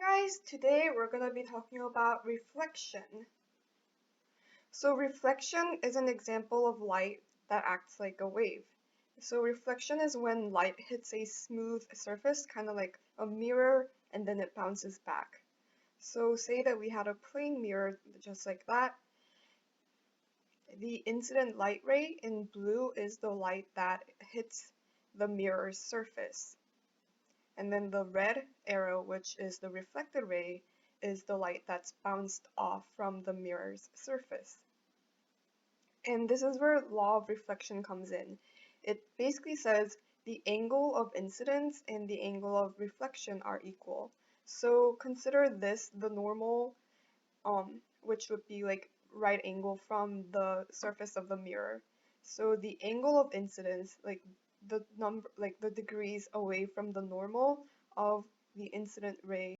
Guys, today we're going to be talking about reflection. So reflection is an example of light that acts like a wave. So reflection is when light hits a smooth surface, kind of like a mirror, and then it bounces back. So say that we had a plain mirror just like that. The incident light ray in blue is the light that hits the mirror's surface. And then the red arrow, which is the reflected ray, is the light that's bounced off from the mirror's surface. And this is where law of reflection comes in. It basically says the angle of incidence and the angle of reflection are equal. So consider this the normal, which would be like right angle from the surface of the mirror. So the angle of incidence, like the degrees away from the normal of the incident ray